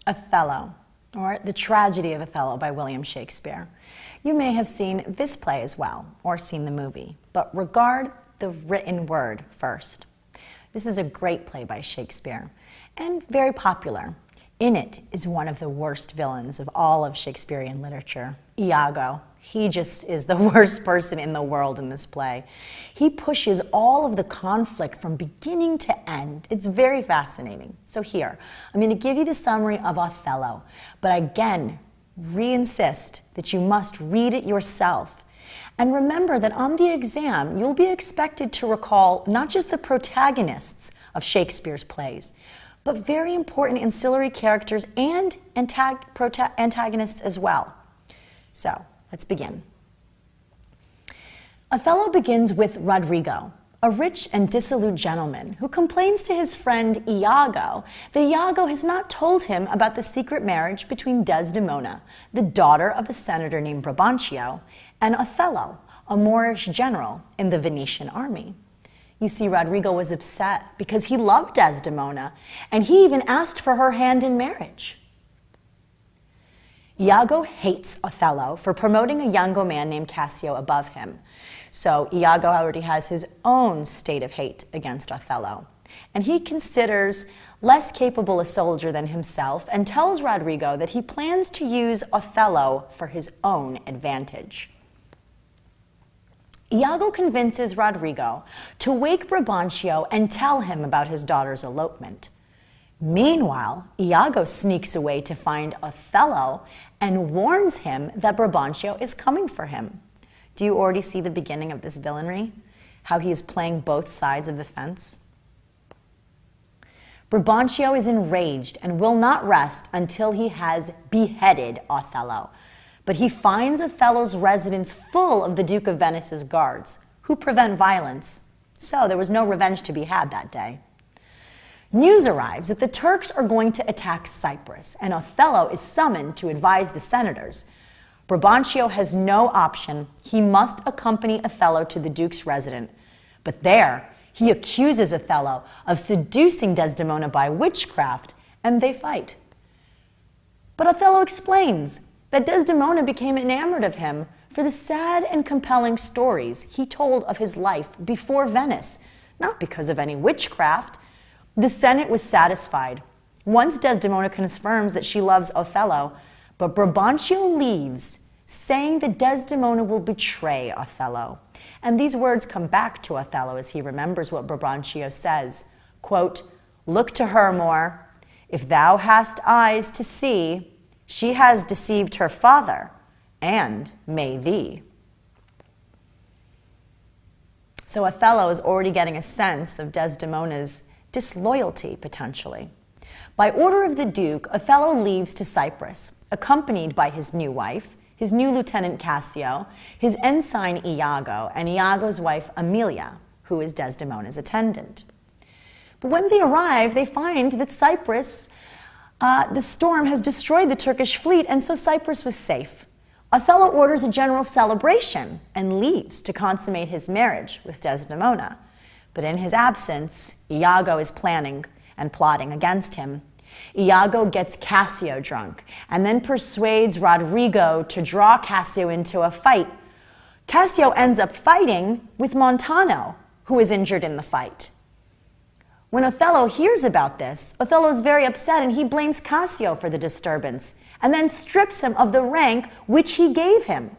Othello, or The Tragedy of Othello by William Shakespeare. You may have seen this play as well, or seen the movie, but regard the written word first. This is a great play by Shakespeare, and very popular. In it is one of the worst villains of all of Shakespearean literature, Iago. He just is the worst person in the world in this play. He pushes all of the conflict from beginning to end. It's very fascinating. So here, I'm going to give you the summary of Othello, but again, re-insist that you must read it yourself. And remember that on the exam, you'll be expected to recall not just the protagonists of Shakespeare's plays, but very important ancillary characters and antagonists as well. So, let's begin. Othello begins with Roderigo, a rich and dissolute gentleman who complains to his friend Iago that Iago has not told him about the secret marriage between Desdemona, the daughter of a senator named Brabantio, and Othello, a Moorish general in the Venetian army. You see, Roderigo was upset because he loved Desdemona, and he even asked for her hand in marriage. Iago hates Othello for promoting a younger man named Cassio above him. So Iago already has his own state of hate against Othello. And he considers less capable a soldier than himself and tells Roderigo that he plans to use Othello for his own advantage. Iago convinces Roderigo to wake Brabantio and tell him about his daughter's elopement. Meanwhile, Iago sneaks away to find Othello and warns him that Brabantio is coming for him. Do you already see the beginning of this villainy? How he is playing both sides of the fence? Brabantio is enraged and will not rest until he has beheaded Othello. But he finds Othello's residence full of the Duke of Venice's guards, who prevent violence. So there was no revenge to be had that day. News arrives that the Turks are going to attack Cyprus, and Othello is summoned to advise the senators. Brabantio has no option. He must accompany Othello to the Duke's residence. But there, he accuses Othello of seducing Desdemona by witchcraft, and they fight. But Othello explains that Desdemona became enamored of him for the sad and compelling stories he told of his life before Venice, not because of any witchcraft. The Senate was satisfied once Desdemona confirms that she loves Othello, but Brabantio leaves, saying that Desdemona will betray Othello. And these words come back to Othello as he remembers what Brabantio says, quote, "Look to her more. If thou hast eyes to see, she has deceived her father, and may thee." So Othello is already getting a sense of Desdemona's disloyalty, potentially. By order of the Duke, Othello leaves to Cyprus, accompanied by his new wife, his new lieutenant Cassio, his ensign Iago, and Iago's wife Aemilia, who is Desdemona's attendant. But when they arrive, they find that Cyprus, the storm has destroyed the Turkish fleet, and so Cyprus was safe. Othello orders a general celebration and leaves to consummate his marriage with Desdemona. But in his absence, Iago is planning and plotting against him. Iago gets Cassio drunk and then persuades Roderigo to draw Cassio into a fight. Cassio ends up fighting with Montano, who is injured in the fight. When Othello hears about this, Othello is very upset and he blames Cassio for the disturbance and then strips him of the rank which he gave him.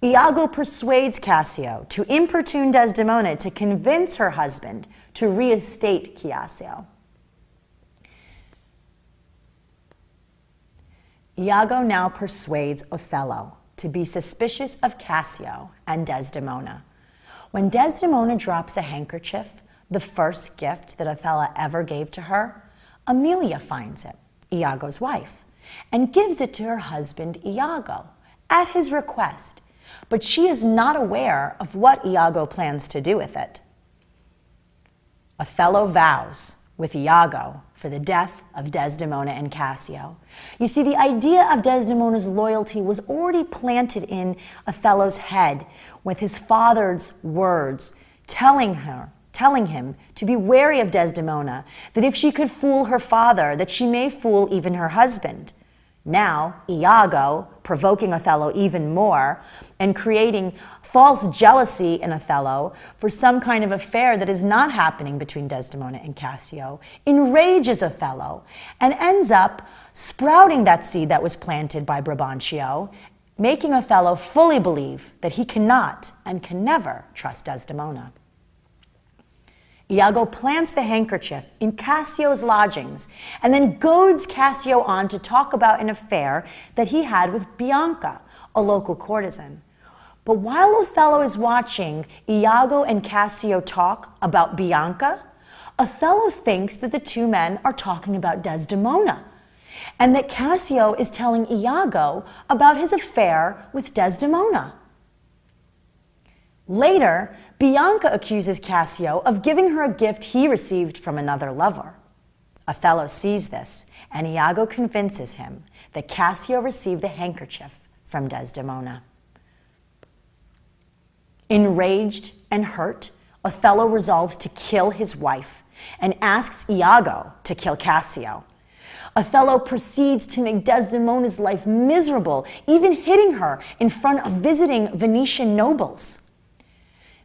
Iago persuades Cassio to importune Desdemona to convince her husband to reinstate Cassio. Iago now persuades Othello to be suspicious of Cassio and Desdemona. When Desdemona drops a handkerchief, the first gift that Othello ever gave to her, Aemilia finds it, Iago's wife, and gives it to her husband Iago at his request. But she is not aware of what Iago plans to do with it. Othello vows with Iago for the death of Desdemona and Cassio. You see, the idea of Desdemona's loyalty was already planted in Othello's head with his father's words telling telling him to be wary of Desdemona, that if she could fool her father, that she may fool even her husband. Now, Iago, provoking Othello even more and creating false jealousy in Othello for some kind of affair that is not happening between Desdemona and Cassio, enrages Othello and ends up sprouting that seed that was planted by Brabantio, making Othello fully believe that he cannot and can never trust Desdemona. Iago plants the handkerchief in Cassio's lodgings and then goads Cassio on to talk about an affair that he had with Bianca, a local courtesan. But while Othello is watching Iago and Cassio talk about Bianca, Othello thinks that the two men are talking about Desdemona, and that Cassio is telling Iago about his affair with Desdemona. Later, Bianca accuses Cassio of giving her a gift he received from another lover. Othello sees this, and Iago convinces him that Cassio received the handkerchief from Desdemona. Enraged and hurt, Othello resolves to kill his wife and asks Iago to kill Cassio. Othello proceeds to make Desdemona's life miserable, even hitting her in front of visiting Venetian nobles.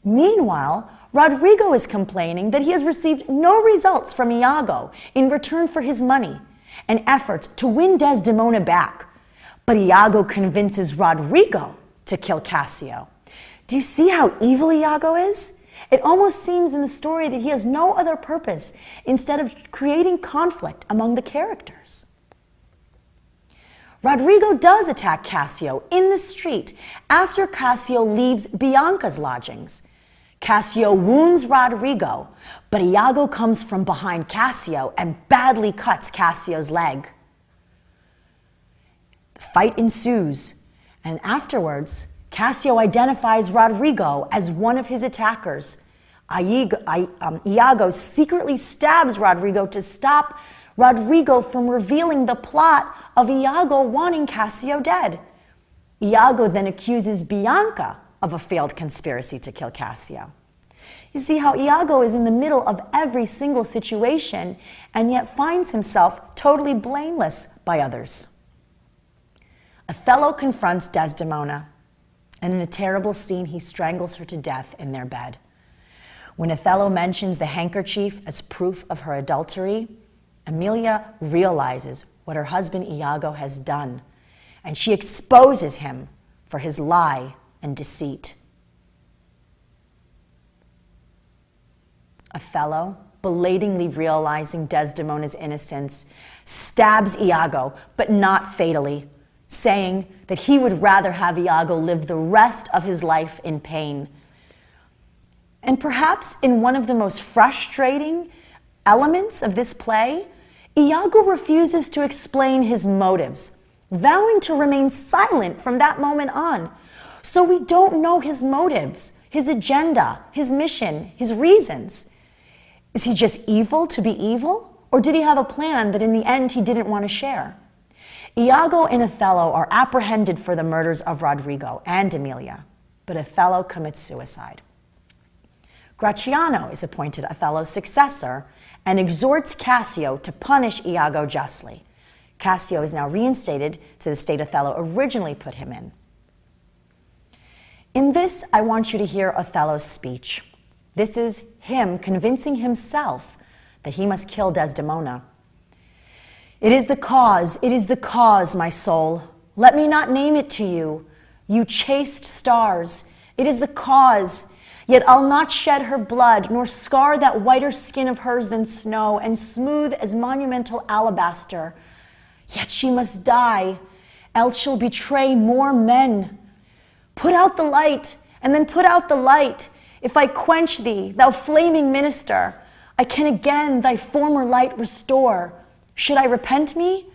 Meanwhile, Rodrigo is complaining that he has received no results from Iago in return for his money and efforts to win Desdemona back. But Iago convinces Rodrigo to kill Cassio. Do you see how evil Iago is? It almost seems in the story that he has no other purpose instead of creating conflict among the characters. Rodrigo does attack Cassio in the street after Cassio leaves Bianca's lodgings. Cassio wounds Rodrigo, but Iago comes from behind Cassio and badly cuts Cassio's leg. The fight ensues, and afterwards, Cassio identifies Rodrigo as one of his attackers. Iago secretly stabs Rodrigo to stop Rodrigo from revealing the plot of Iago wanting Cassio dead. Iago then accuses Bianca of a failed conspiracy to kill Cassio. You see how Iago is in the middle of every single situation and yet finds himself totally blameless by others. Othello confronts Desdemona, and in a terrible scene, he strangles her to death in their bed. When Othello mentions the handkerchief as proof of her adultery, Emilia realizes what her husband Iago has done, and she exposes him for his lie and deceit. Othello, belatedly realizing Desdemona's innocence, stabs Iago, but not fatally, saying that he would rather have Iago live the rest of his life in pain. And perhaps in one of the most frustrating elements of this play, Iago refuses to explain his motives, vowing to remain silent from that moment on. So we don't know his motives, his agenda, his mission, his reasons. Is he just evil to be evil? Or did he have a plan that in the end he didn't want to share? Iago and Othello are apprehended for the murders of Rodrigo and Emilia, but Othello commits suicide. Gratiano is appointed Othello's successor and exhorts Cassio to punish Iago justly. Cassio is now reinstated to the state Othello originally put him in. In this, I want you to hear Othello's speech. This is him convincing himself that he must kill Desdemona. It is the cause, my soul. Let me not name it to you, you chaste stars. It is the cause. Yet I'll not shed her blood, nor scar that whiter skin of hers than snow, and smooth as monumental alabaster. Yet she must die, else she'll betray more men. Put out the light, and then put out the light. If I quench thee, thou flaming minister, I can again thy former light restore. Should I repent me?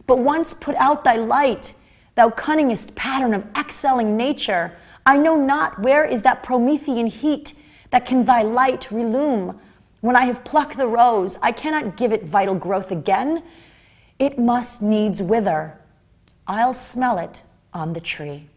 But once put out thy light, thou cunningest pattern of excelling nature, I know not where is that Promethean heat that can thy light relume. When I have plucked the rose, I cannot give it vital growth again. It must needs wither. I'll smell it on the tree.